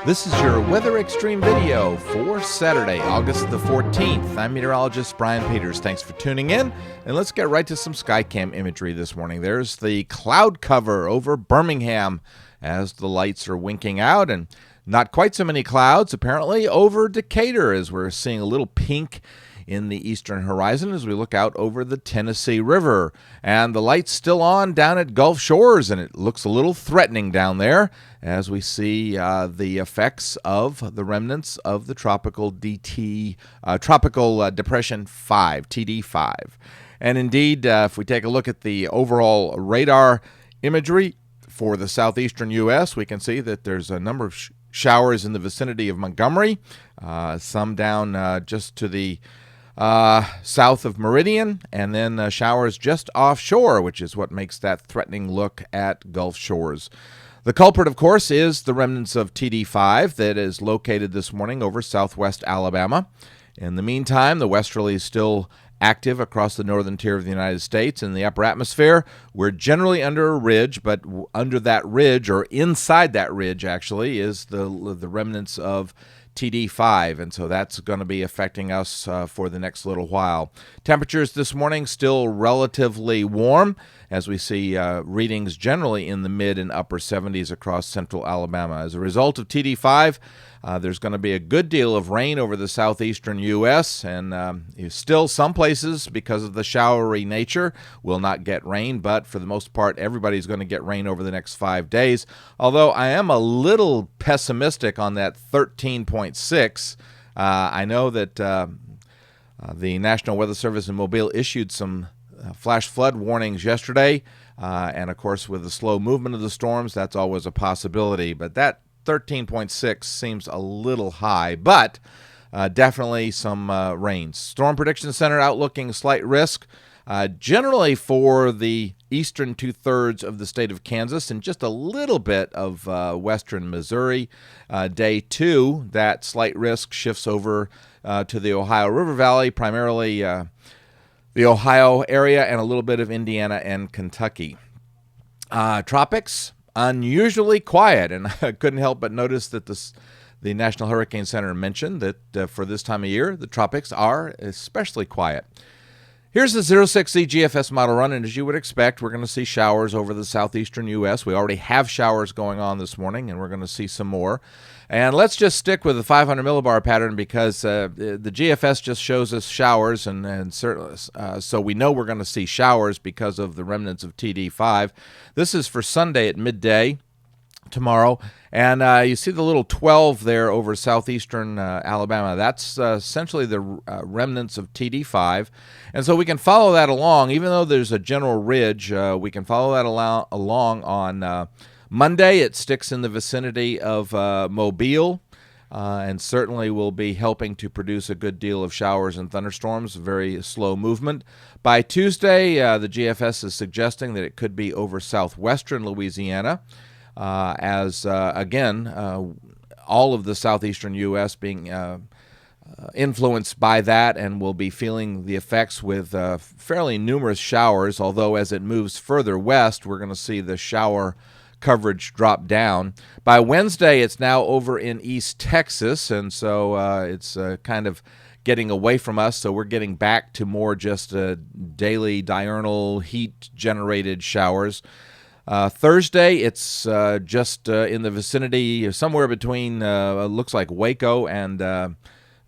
This is your Weather Extreme video for Saturday, August the 14th. I'm meteorologist Brian Peters. Thanks for tuning in, and let's get right to some Skycam imagery this morning. There's the cloud cover over Birmingham as the lights are winking out, and not quite so many clouds apparently over Decatur as we're seeing a little pink in the eastern horizon as we look out over the Tennessee River. And the light's still on down at Gulf Shores, and it looks a little threatening down there as we see the effects of the remnants of the tropical Depression 5, TD5. And indeed, if we take a look at the overall radar imagery for the southeastern U.S., we can see that there's a number of showers in the vicinity of Montgomery, some down just to the south of Meridian, and then showers just offshore, which is what makes that threatening look at Gulf Shores. The culprit, of course, is the remnants of TD5 that is located this morning over southwest Alabama. In the meantime, the westerly is still active across the northern tier of the United States. In the upper atmosphere, we're generally under a ridge, but under that ridge, or inside that ridge actually, is the remnants of TD5, and so that's going to be affecting us for the next little while. Temperatures this morning still relatively warm as we see readings generally in the mid and upper 70s across central Alabama. As a result of TD5, there's going to be a good deal of rain over the southeastern U.S., and still some places, because of the showery nature, will not get rain, but for the most part, everybody's going to get rain over the next 5 days, although I am a little pessimistic on that 13.6. I know that the National Weather Service in Mobile issued some flash flood warnings yesterday, and of course, with the slow movement of the storms, that's always a possibility, but that 13.6 seems a little high, but definitely some rain. Storm Prediction Center outlooking slight risk generally for the eastern two-thirds of the state of Kansas and just a little bit of western Missouri. Day 2, that slight risk shifts over to the Ohio River Valley, primarily the Ohio area, and a little bit of Indiana and Kentucky. Tropics, unusually quiet, and I couldn't help but notice that the National Hurricane Center mentioned that for this time of year, the tropics are especially quiet. Here's the 06Z GFS model run, and as you would expect, we're going to see showers over the southeastern U.S. We already have showers going on this morning, and we're going to see some more. And let's just stick with the 500 millibar pattern because the GFS just shows us showers, and certainly, so we know we're going to see showers because of the remnants of TD5. This is for Sunday at midday tomorrow, and you see the little 12 there over southeastern Alabama. That's essentially the remnants of TD5, and so we can follow that along. Even though there's a general ridge, we can follow that along on Monday. It sticks in the vicinity of Mobile, and certainly will be helping to produce a good deal of showers and thunderstorms, very slow movement. By Tuesday, the GFS is suggesting that it could be over southwestern Louisiana, again, all of the southeastern U.S. being influenced by that, and will be feeling the effects with fairly numerous showers, although as it moves further west, we're going to see the shower coverage drop down. By Wednesday, it's now over in East Texas, and so it's kind of getting away from us, so we're getting back to more just daily diurnal heat-generated showers. Thursday, it's just in the vicinity, somewhere between, looks like Waco and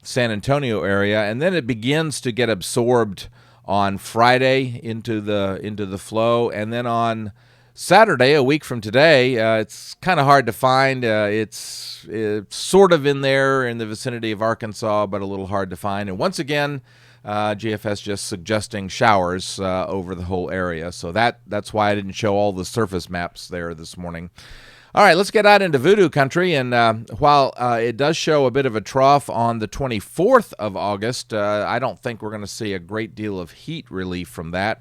San Antonio area, and then it begins to get absorbed on Friday into the flow, and then on Saturday, a week from today, it's kind of hard to find. It's sort of in there in the vicinity of Arkansas, but a little hard to find. And once again, GFS just suggesting showers over the whole area. So that's why I didn't show all the surface maps there this morning. All right, let's get out into voodoo country. And while it does show a bit of a trough on the 24th of August, I don't think we're going to see a great deal of heat relief from that.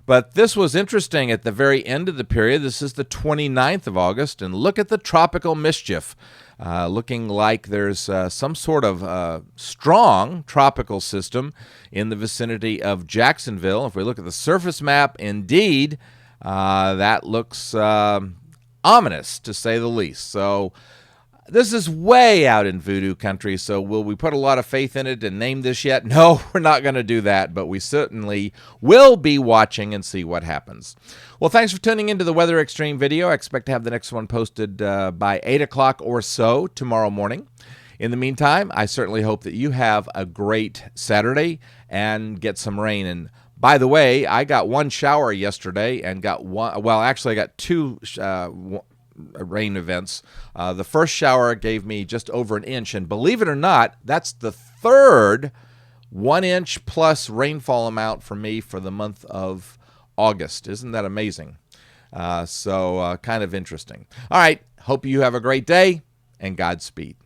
But this was interesting at the very end of the period. This is the 29th of August, and look at the tropical mischief. Looking like there's some sort of strong tropical system in the vicinity of Jacksonville. If we look at the surface map, indeed, that looks ominous, to say the least. So This is way out in voodoo country, so will we put a lot of faith in it and name this yet? No, we're not going to do that, but we certainly will be watching and see what happens. Well, thanks for tuning into the Weather Xtreme video. I expect to have the next one posted by 8 o'clock or so tomorrow morning. In the meantime, I certainly hope that you have a great Saturday and get some rain. And by the way, I got one shower yesterday and got one, well, actually I got two rain events. The first shower gave me just over an inch, and believe it or not, that's the third 1 inch plus rainfall amount for me for the month of August. Isn't that amazing? So kind of interesting. All right, hope you have a great day, and Godspeed.